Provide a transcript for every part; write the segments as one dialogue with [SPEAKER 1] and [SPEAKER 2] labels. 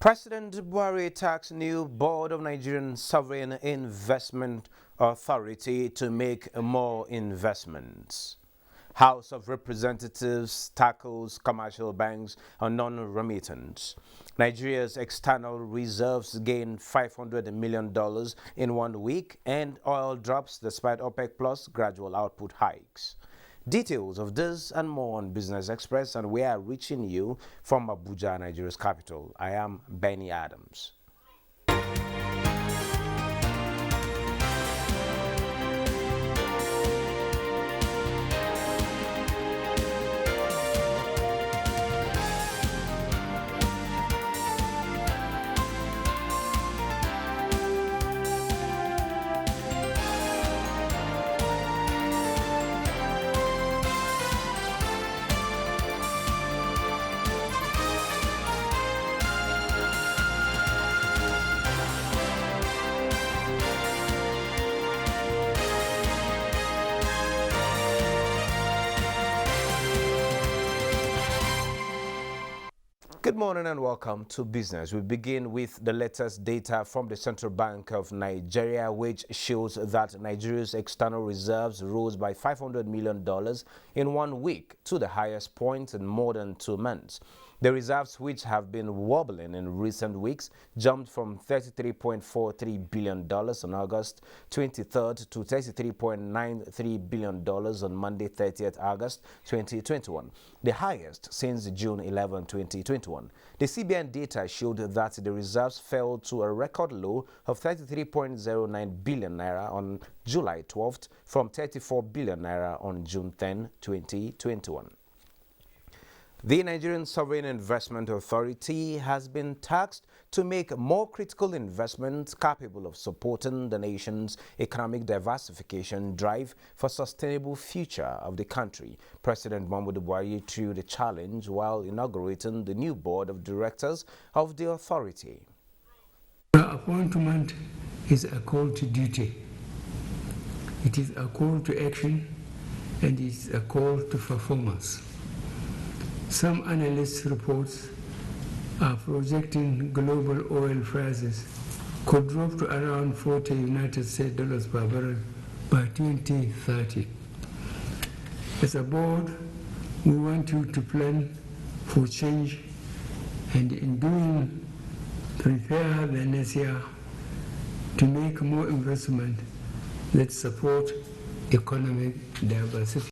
[SPEAKER 1] President Buhari tasked new board of Nigerian Sovereign Investment Authority to make more investments. House of Representatives tackles commercial banks on non-remittance. Nigeria's external reserves gained $500 million in 1 week, and oil drops despite OPEC Plus gradual output hikes. Details of this and more on Business Express, and we are reaching you from Abuja, Nigeria's capital. I am Benny Adams. Good morning and welcome to Business. We begin with the latest data from the Central Bank of Nigeria, which shows that Nigeria's external reserves rose by $500 million in 1 week to the highest point in more than 2 months. The reserves, which have been wobbling in recent weeks, jumped from $33.43 billion on August 23rd to $33.93 billion on Monday 30th August 2021, the highest since June 11, 2021. The CBN data showed that the reserves fell to a record low of $33.09 billion on July 12th from $34 billion on June 10, 2021. The Nigerian Sovereign Investment Authority has been tasked to make more critical investments capable of supporting the nation's economic diversification drive for sustainable future of the country. President Muhammadu Buhari threw the challenge while inaugurating the new board of directors of the authority.
[SPEAKER 2] The appointment is a call to duty. It is a call to action, and it is a call to performance. Some analyst reports are projecting global oil prices could drop to around $40 United States dollars per barrel by 2030. As a board, we want you to plan for change and in doing prepare the next year to make more investment that support economic diversity.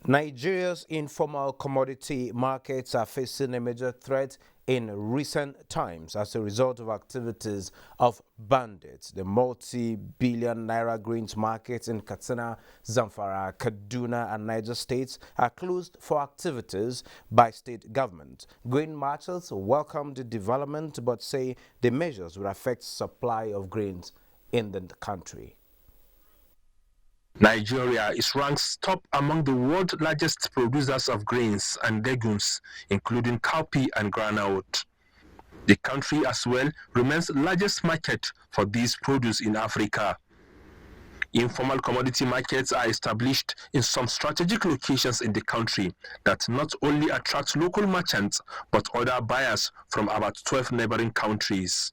[SPEAKER 1] Nigeria's informal commodity markets are facing a major threat in recent times as a result of activities of bandits. The multi-billion naira grains markets in Katsina, Zamfara, Kaduna and Niger states are closed for activities by state government. Grain marshals welcome the development but say the measures will affect supply of grains in the country.
[SPEAKER 3] Nigeria is ranked top among the world's largest producers of grains and legumes, including cowpea and groundnut. The country as well remains the largest market for these produce in Africa. Informal commodity markets are established in some strategic locations in the country that not only attract local merchants but other buyers from about 12 neighboring countries.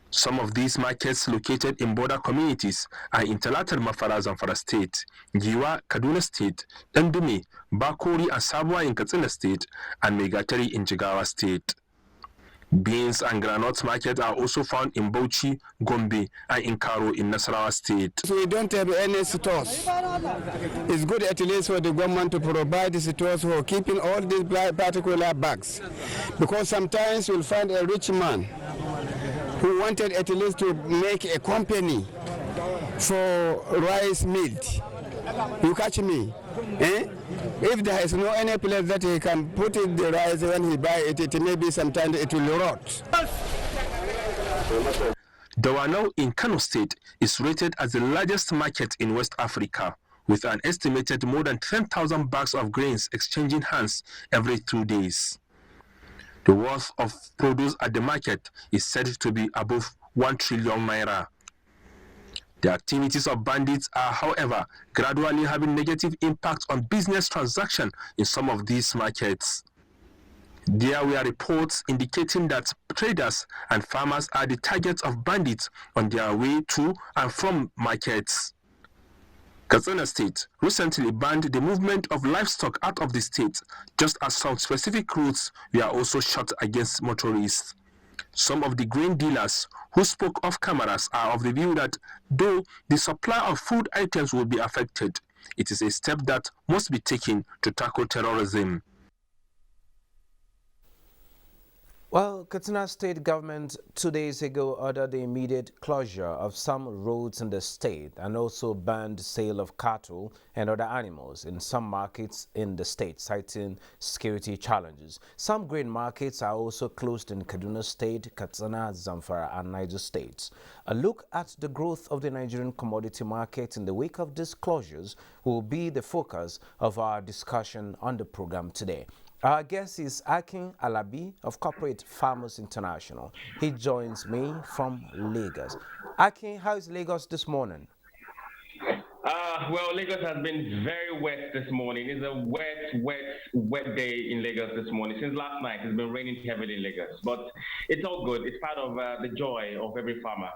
[SPEAKER 3] Some of these markets located in border communities are in Talatal Mafara, Zamfara State, Giwa, Kaduna State, Dandumi, Bakori and Sabwa in Katsina State, and Megatari in Jigawa State. Beans and groundnut markets are also found in Bauchi, Gombe, and in Karo in Nasarawa State.
[SPEAKER 4] We don't have any stores. It's good at least for the government to provide the stores for keeping all these particular bags. Because sometimes you'll find a rich man who wanted at least to make a company for rice mill. You catch me? Eh? If there is no any place that he can put it the rice when he buy it, it may be sometimes it will rot.
[SPEAKER 3] Dawanau in Kano State is rated as the largest market in West Africa, with an estimated more than 10,000 bags of grains exchanging hands every 2 days. The worth of produce at the market is said to be above 1 trillion naira. The activities of bandits are, however, gradually having negative impact on business transactions in some of these markets. There were reports indicating that traders and farmers are the targets of bandits on their way to and from markets. Katsina State recently banned the movement of livestock out of the state, just as some specific routes were also shut against motorists. Some of the grain dealers who spoke off cameras are of the view that though the supply of food items will be affected, it is a step that must be taken to tackle terrorism.
[SPEAKER 1] Well, Katsina State government 2 days ago ordered the immediate closure of some roads in the state and also banned sale of cattle and other animals in some markets in the state, citing security challenges. Some grain markets are also closed in Kaduna State, Katsina, Zamfara, and Niger states. A look at the growth of the Nigerian commodity market in the wake of these closures will be the focus of our discussion on the program today. Our guest is Akin Alabi of Corporate Farmers International. He joins me from Lagos. Akin, how is Lagos this morning?
[SPEAKER 5] Well, Lagos has been very wet this morning. It's a wet day in Lagos this morning. Since last night, it's been raining heavily in Lagos. But it's all good. It's part of the joy of every farmer,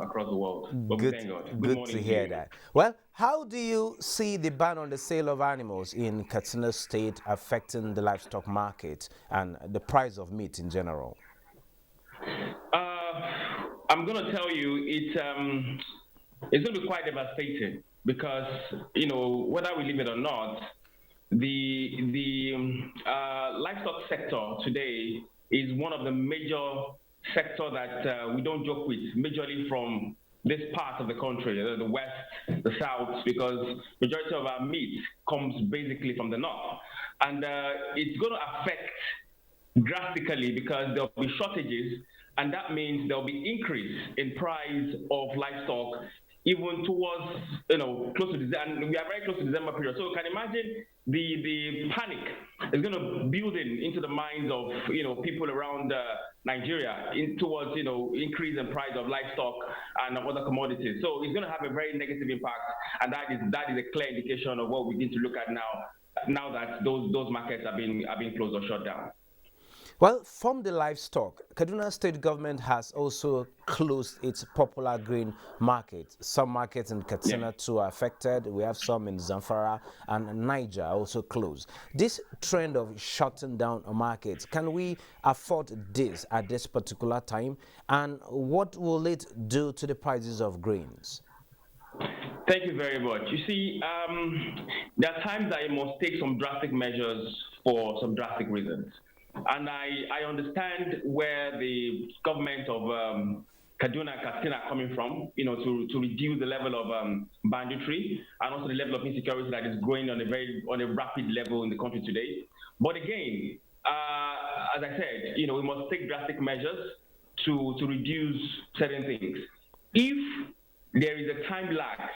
[SPEAKER 5] across the world. But thank God.
[SPEAKER 1] Good to hear that. Well, how do you see the ban on the sale of animals in Katsina State affecting the livestock market and the price of meat in general?
[SPEAKER 5] I'm going to tell you, it's going to be quite devastating because, whether we leave it or not, the livestock sector today is one of the major sector that we don't joke with, majorly from this part of the country, the west, the south, because majority of our meat comes basically from the north. And it's going to affect drastically because there'll be shortages, and that means there'll be increase in price of livestock even towards, close to December, and we are very close to December period. So you can imagine the panic is going to build into the minds of, people around Nigeria towards, increase in price of livestock and other commodities. So it's going to have a very negative impact, and that is a clear indication of what we need to look at now that those markets are being closed or shut down.
[SPEAKER 1] Well, from the livestock, Kaduna State government has also closed its popular grain market. Some markets in Katsina too are affected. We have some in Zamfara and Niger also closed. This trend of shutting down markets, can we afford this at this particular time? And what will it do to the prices of grains?
[SPEAKER 5] Thank you very much. You see, there are times that you must take some drastic measures for some drastic reasons. And I understand where the government of Kaduna and Katsina are coming from, to reduce the level of banditry and also the level of insecurity that is growing on a rapid level in the country today. But again, as I said, we must take drastic measures to reduce certain things. If there is a time lag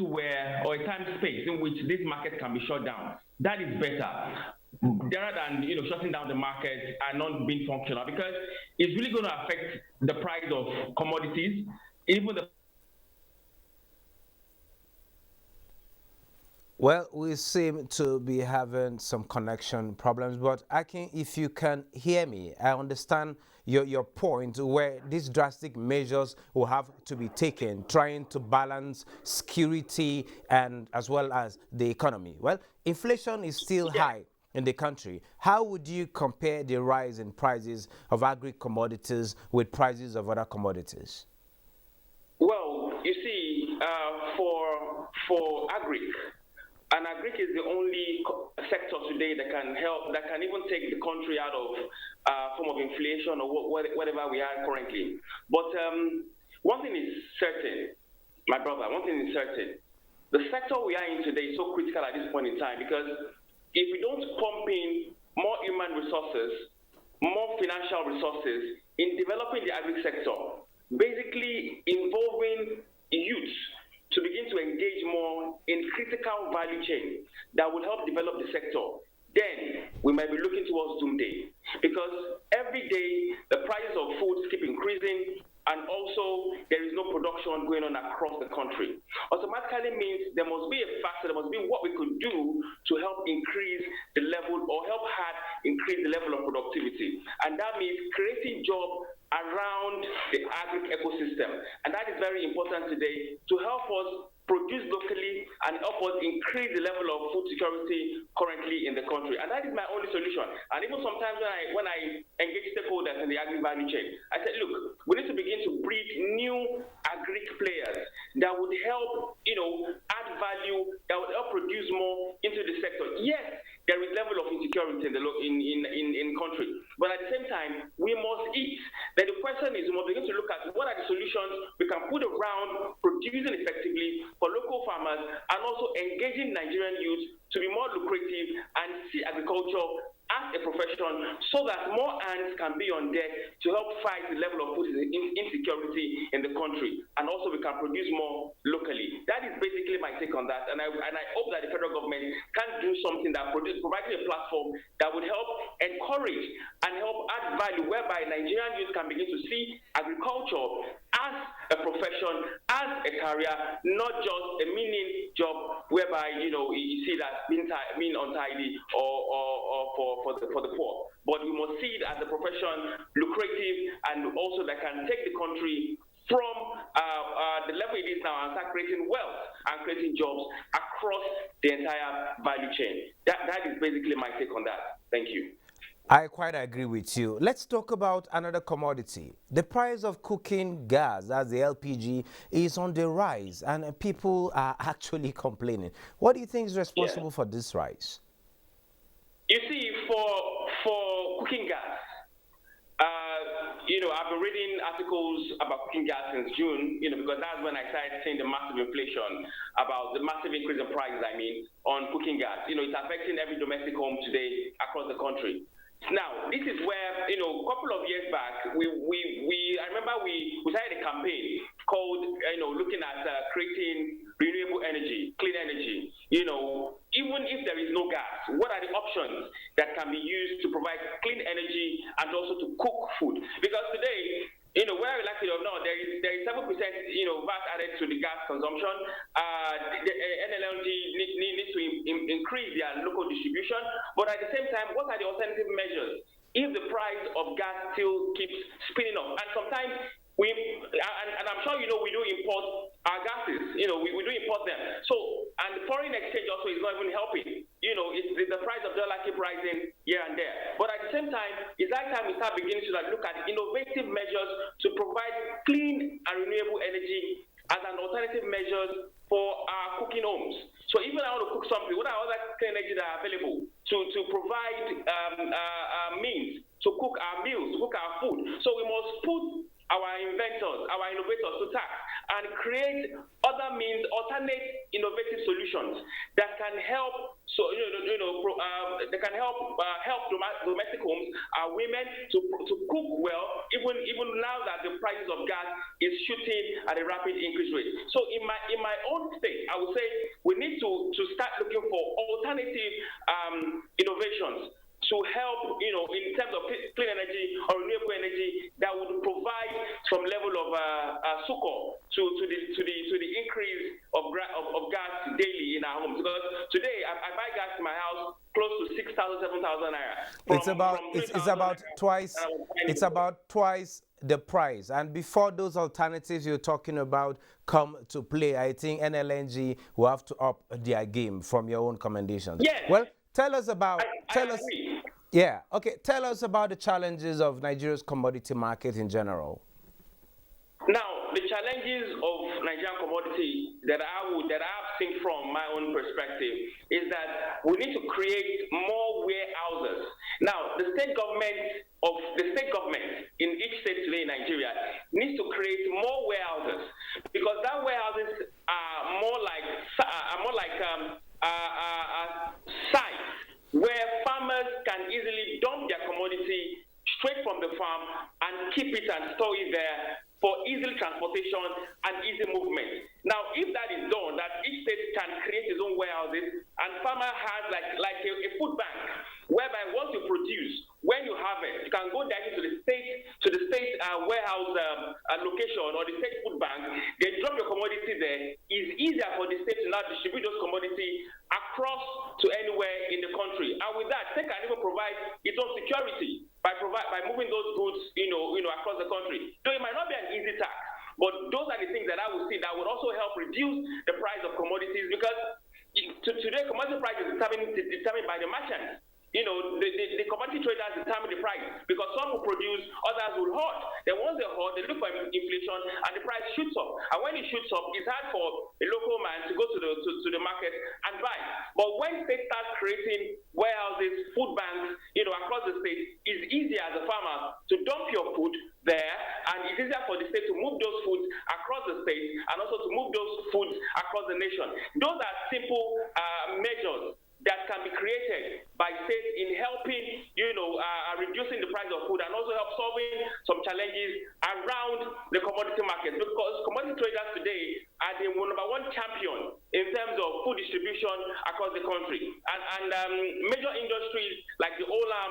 [SPEAKER 5] or a time space in which this market can be shut down, that is better, rather than shutting down the market and not being functional, because it's really going to affect the price of commodities, even the.
[SPEAKER 1] Well, we seem to be having some connection problems, but Akin, if you can hear me, I understand your point where these drastic measures will have to be taken, trying to balance security and as well as the economy. Well, inflation is still high in the country. How would you compare the rise in prices of agri-commodities with prices of other commodities?
[SPEAKER 5] Well, you see, for agri, and agri is the only sector today that can even take the country out of form of inflation or whatever we are currently. But one thing is certain, my brother, the sector we are in today is so critical at this point in time, because if we don't pump in more human resources, more financial resources in developing the agri sector, basically involving youths to begin to engage more in critical value chain that will help develop the sector, then we might be looking towards doomsday. Because every day the prices of foods keep increasing, and also there is no production going on across the country. Automatically means there must be a factor, there must be what we could do to help increase the level or increase the level of us produce locally and help us increase the level of food security currently in the country. And that is my only solution. And even sometimes when I engage stakeholders in the agri value chain, I said, look, we need to begin to breed new agri players that would help, add value, that would help produce more into the sector. Yes, there is level of insecurity in country, but at the same time, we must eat. Then the question is, we must begin to look at what are the solutions we can put around producing effectively for local farmers and also engaging Nigerian youth to be more lucrative and see agriculture as a profession so that more hands can be on deck to help fight the level of food insecurity in the country, and also we can produce more locally. That is basically my take on that, and I hope that the federal government can do something that providing a platform that would help encourage and help add value, whereby Nigerian youth can begin to see agriculture as a profession, as a career, not just a meaning job whereby you see that being untidy or for the poor. But we must see it as a profession, lucrative, and also that can take the country from the level it is now and start creating wealth and creating jobs across the entire value chain. That is basically my take on that. Thank you.
[SPEAKER 1] I quite agree with you. Let's talk about another commodity. The price of cooking gas, as the LPG, is on the rise, and people are actually complaining. What do you think is responsible for this rise?
[SPEAKER 5] You see, for cooking gas, I've been reading articles about cooking gas since June, because that's when I started seeing the massive inflation, about the massive increase in prices, on cooking gas. It's affecting every domestic home today across the country. Now, this is where, a couple of years back, I remember we started a campaign called, looking at creating renewable energy, clean energy. Even if there is no gas, what are the options that can be used to provide clean energy and also to cook food? Because today, whether we like it or not, there is 7% VAT added to the gas consumption. The NLNG needs to increase their local distribution, but at the same time, what are the alternative measures if the price of gas still keeps spinning up? And sometimes and I'm sure we do import our gases. We do import them. So, and the foreign exchange also is not even helping. The price of dollar keep rising here and there. But at the same time, it's that time we start beginning to look at innovative measures to provide clean and renewable energy as an alternative measures for our cooking homes. So even I want to cook something, what are other clean energy that are available to provide means to cook our meals, to cook our food? So we must put our inventors, our innovators to task and create other means, alternate innovative solutions that can help. So they can help domestic homes, women to cook well, even now that the prices of gas is shooting at a rapid increase rate. So in my own state, I would say we need to start looking for alternative innovations to help, in terms of clean energy or renewable energy that would provide some level of succor to the increase of gas daily in our homes. Because today I buy gas in my house close to 6,000, 7,000 naira.
[SPEAKER 1] It's about twice the price. And before those alternatives you're talking about come to play, I think NLNG will have to up their game from your own commendations.
[SPEAKER 5] Yes.
[SPEAKER 1] Well, tell us about.
[SPEAKER 5] I agree.
[SPEAKER 1] Yeah. Okay. Tell us about the challenges of Nigeria's commodity market in general.
[SPEAKER 5] Now, the challenges of Nigerian commodity that I've seen from my own perspective is that we need to create more warehouses. Now, the state government in each state today in Nigeria needs to create more warehouses, because that warehouses are more like sites where farmers can easily dump their commodity straight from the farm and keep it and store it there for easy transportation and easy movement. Now, if that is done, that each state can create its own warehouses, and farmer has like a food bank, whereby once you produce, when you harvest, you can go directly to the state warehouse location or the state food bank. They drop your commodity there. It's easier for the state to now distribute those commodities across to anywhere in the country. And with that, they can even provide its own security by moving those goods, across the country. So it might not be an easy task, but those are the things that I would see that would also help reduce reduce the price of commodities, because today commodity price is determined by the merchants. You know, the commodity traders determine the price, because some will produce, others will hoard. Then once they hoard, they look for inflation, and the price shoots up. And when it shoots up, it's hard for a local man to go to the market and buy. But when states start creating warehouses, food banks, you know, across the state, it's easier as a farmer to dump your food there, and it's easier for the state to move those foods across the state, and also to move those foods across the nation. Those are simple measures that can be created by states in helping, you know, reducing the price of food, and also help solving some challenges around the commodity market, because commodity traders today are the number one champion in terms of food distribution across the country. And major industries like the OLAM,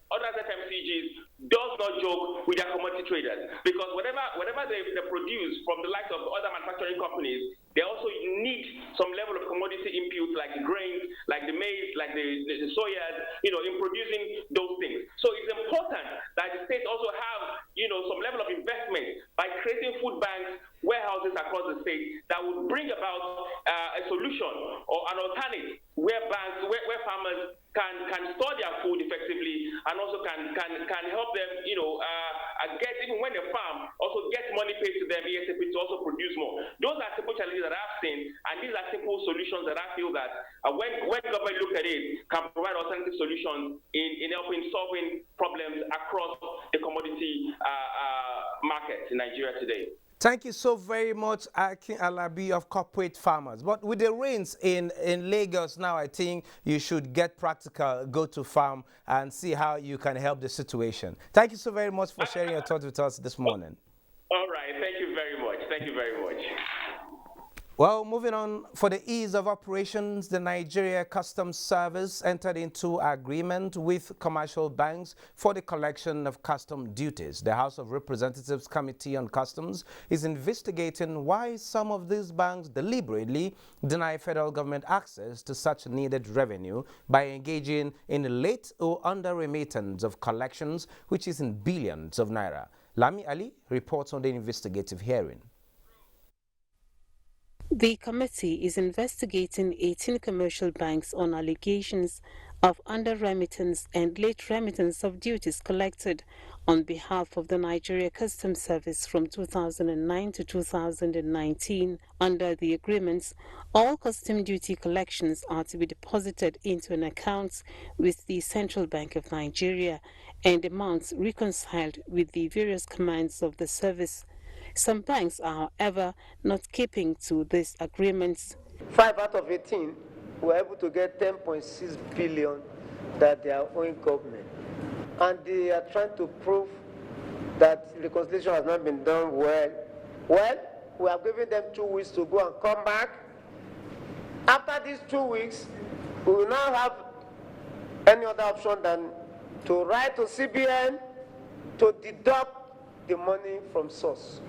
[SPEAKER 5] other FMCGs does not joke with their commodity traders, because whatever they produce from the likes of other manufacturing companies, they also need some level of commodity inputs like the grains, like the maize, like the soyas, you know, in producing those things. So it's important that the states also have, you know, some level of investment by creating food banks, warehouses across the state that would bring about a solution or an alternative where where farmers can store their food effectively, and also can help them, you know, get, even when they farm, also get money paid to them ASAP to also produce more. Those are simple challenges that I've seen, and these are simple solutions that I feel that when government look at it, can provide alternative solutions in helping solving problems across the commodity market in Nigeria today.
[SPEAKER 1] Thank you so very much, Akin Alabi of Corporate Farmers. But with the rains in Lagos now, I think you should get practical, go to farm, and see how you can help the situation. Thank you so very much for sharing your thoughts with us this morning.
[SPEAKER 5] All right. Thank you very much. Thank you very much.
[SPEAKER 1] Well, moving on, for the ease of operations, the Nigeria Customs Service entered into agreement with commercial banks for the collection of custom duties. The House of Representatives Committee on Customs is investigating why some of these banks deliberately deny federal government access to such needed revenue by engaging in late or under remittance of collections, which is in billions of naira. Lami Ali reports on the investigative hearing.
[SPEAKER 6] The committee is investigating 18 commercial banks on allegations of under-remittance and late remittance of duties collected on behalf of the Nigeria Customs Service from 2009 to 2019. Under the agreements, all custom duty collections are to be deposited into an account with the Central Bank of Nigeria, and amounts reconciled with the various commands of the service. Some banks are, however, not keeping to these agreements.
[SPEAKER 7] 5 out of 18 were able to get 10.6 billion that they are owing government. And they are trying to prove that reconciliation has not been done well. Well, we have given them 2 weeks to go and come back. After these 2 weeks, we will not have any other option than to write to CBN to deduct the money from source.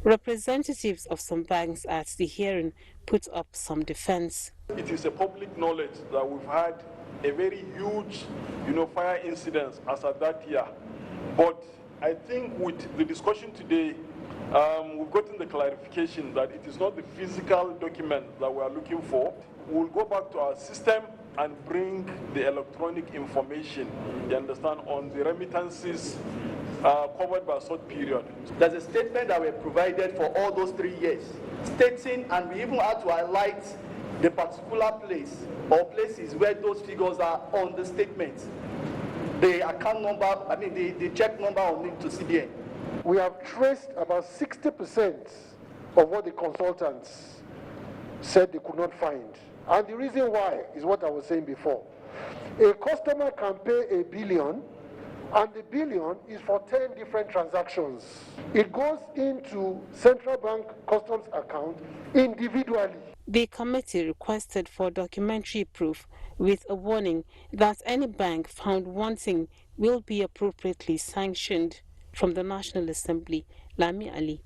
[SPEAKER 6] Representatives of some banks at the hearing put up some defense.
[SPEAKER 8] It is a public knowledge that we've had a very huge, fire incidents as at that year. But I think with the discussion today, we've gotten the clarification that it is not the physical document that we are looking for. We'll go back to our system and bring the electronic information, you understand, on the remittances covered by a short period.
[SPEAKER 9] There's a statement that were provided for all those 3 years, stating, and we even had to highlight the particular place or places where those figures are on the statement. The account number, the check number on it to CBN.
[SPEAKER 10] We have traced about 60% of what the consultants said they could not find. And the reason why is what I was saying before. A customer can pay $1 billion, and the billion is for 10 different transactions. It goes into Central Bank Customs account individually.
[SPEAKER 6] The committee requested for documentary proof with a warning that any bank found wanting will be appropriately sanctioned. From the National Assembly, Lami Ali.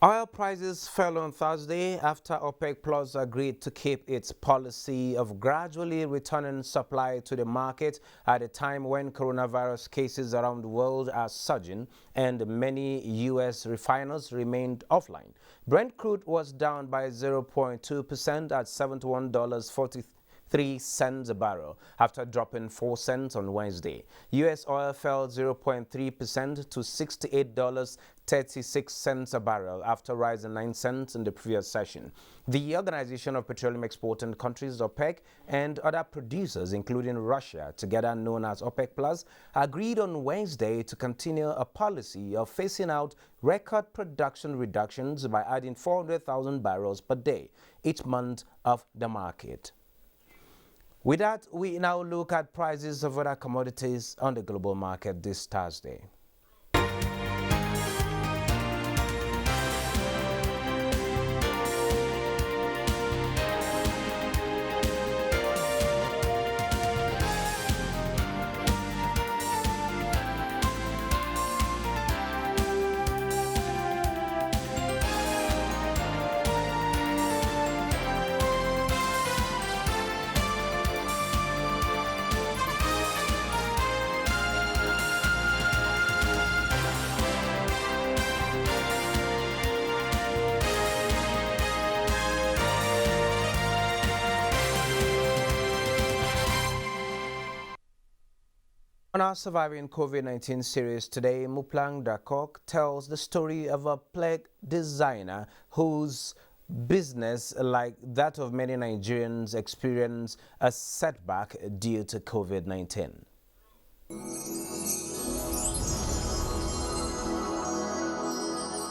[SPEAKER 1] Oil prices fell on Thursday after OPEC Plus agreed to keep its policy of gradually returning supply to the market at a time when coronavirus cases around the world are surging and many U.S. refiners remained offline. Brent crude was down by 0.2% at $71.43 a barrel after dropping 4 cents on Wednesday. U.S. oil fell 0.3% to $68.36 a barrel after rising 9 cents in the previous session. The Organization of Petroleum Exporting Countries, OPEC, and other producers, including Russia, together known as OPEC Plus, agreed on Wednesday to continue a policy of phasing out record production reductions by adding 400,000 barrels per day each month of the market. With that, we now look at prices of other commodities on the global market this Thursday. On our Surviving COVID-19 series today, Muplang Dakok tells the story of a plague designer whose business, like that of many Nigerians, experienced a setback due to COVID-19.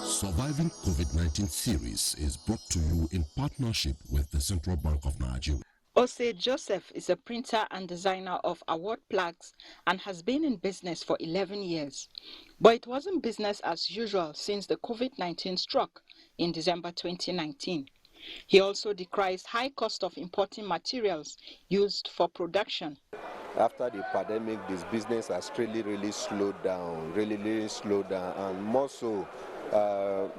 [SPEAKER 11] Surviving COVID-19 series is brought to you in partnership with the Central Bank of Nigeria.
[SPEAKER 12] Ose Joseph is a printer and designer of award plaques and has been in business for 11 years. But it wasn't business as usual since the COVID-19 struck in December 2019. He also decries high cost of importing materials used for production.
[SPEAKER 13] After the pandemic, this business has really slowed down, really slowed down, and more so,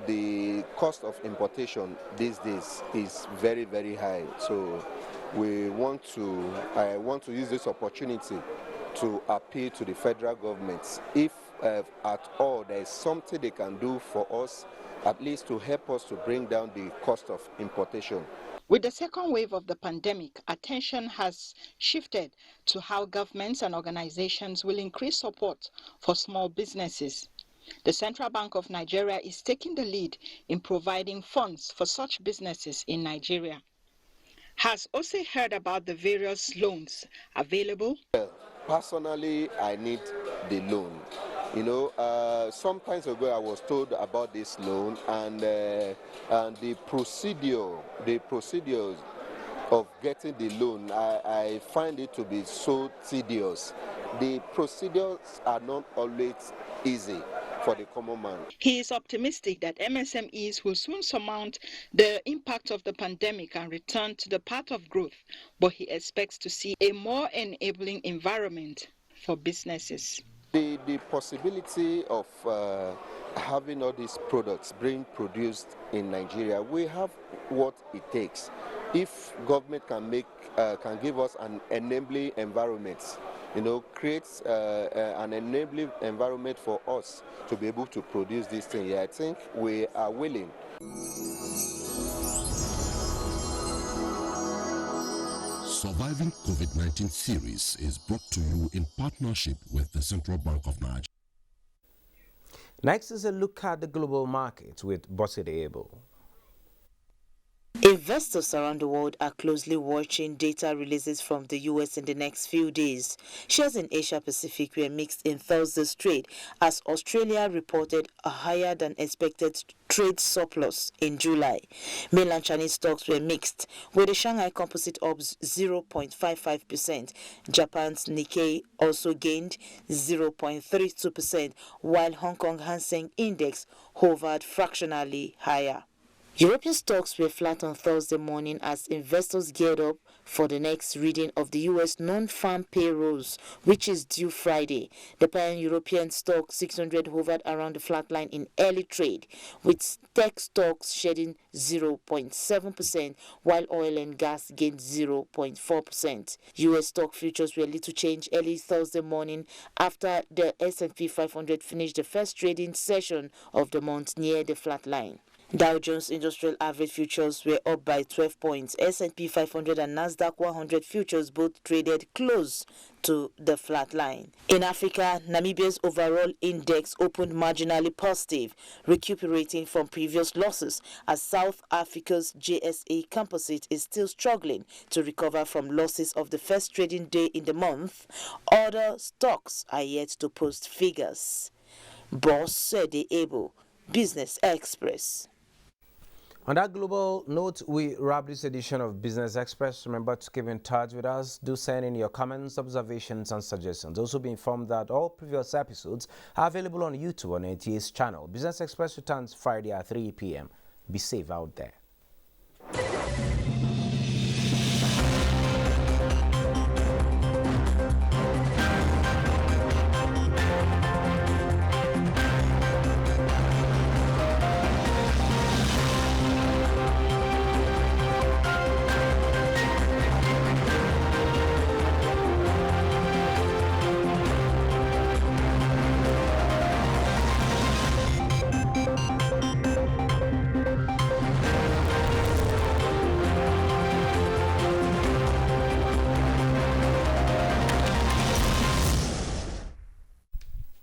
[SPEAKER 13] the cost of importation these days is very high. So I want to use this opportunity to appeal to the federal government. If at all there is something they can do for us, at least to help us to bring down the cost of importation.
[SPEAKER 12] With the second wave of the pandemic, attention has shifted to how governments and organizations will increase support for small businesses. The Central Bank of Nigeria is taking the lead in providing funds for such businesses in Nigeria. Has Ose heard about the various loans available?
[SPEAKER 13] Well, personally, I need the loan. You know, some times ago I was told about this loan and the procedures of getting the loan, I find it to be so tedious. The procedures are not always easy for the common man.
[SPEAKER 12] He is optimistic that MSMEs will soon surmount the impact of the pandemic and return to the path of growth, but he expects to see a more enabling environment for businesses.
[SPEAKER 13] The possibility of having all these products being produced in Nigeria, we have what it takes. If government can give us an enabling environment, you know, creates an enabling environment for us to be able to produce this thing, yeah, I think we are willing.
[SPEAKER 11] Surviving COVID-19 series is brought to you in partnership with the Central Bank of Nigeria.
[SPEAKER 1] Next is a look at the global market with Bosside Ebo.
[SPEAKER 14] Investors around the world are closely watching data releases from the U.S. in the next few days. Shares in Asia Pacific were mixed in Thursday's trade as Australia reported a higher than expected trade surplus in July. Mainland Chinese stocks were mixed, with the Shanghai Composite up 0.55%. Japan's Nikkei also gained 0.32%, while Hong Kong Hang Seng Index hovered fractionally higher. European stocks were flat on Thursday morning as investors geared up for the next reading of the U.S. non-farm payrolls, which is due Friday. The pan-European stock 600 hovered around the flat line in early trade, with tech stocks shedding 0.7%, while oil and gas gained 0.4%. U.S. stock futures were little change early Thursday morning after the S&P 500 finished the first trading session of the month near the flat line. Dow Jones Industrial Average futures were up by 12 points. S&P 500 and Nasdaq 100 futures both traded close to the flat line. In Africa, Namibia's overall index opened marginally positive, recuperating from previous losses as South Africa's JSA Composite is still struggling to recover from losses of the first trading day in the month. Other stocks are yet to post figures. Boss Sede Ebo, Business Express.
[SPEAKER 1] On that global note, we wrap this edition of Business Express. Remember to keep in touch with us. Do send in your comments, observations, and suggestions. Also be informed that all previous episodes are available on YouTube on NTA's channel. Business Express returns Friday at 3 p.m. Be safe out there.